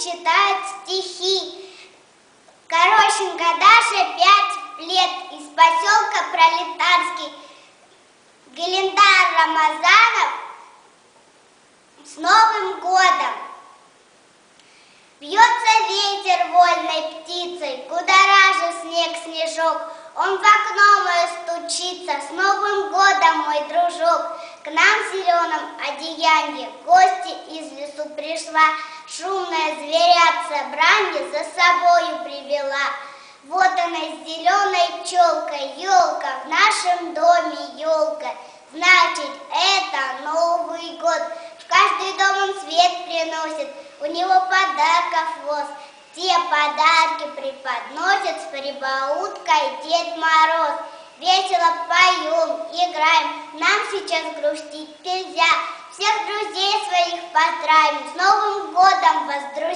читают стихи. Корощенко Даша 5 лет из поселка Пролетарский. Галендар Рамазанов с Новым годом. Бьется ветер вольной птицей, кудоража снег снежок. Он в окно мое стучится, с Новым годом, мой дружок. К нам в зеленом одеянье гости из лесу пришла. Шумная зверятца бранья за собою привела. Вот она с зеленой челкой, елка, в нашем доме елка. Значит, это Новый год. В каждый дом он свет приносит, у него подарков воз. Те подарки преподносит с прибауткой Дед Мороз. Весело поем, играем, нам сейчас грустить нельзя. Всех друзей своих поздравим, с Новым годом вас, друзья!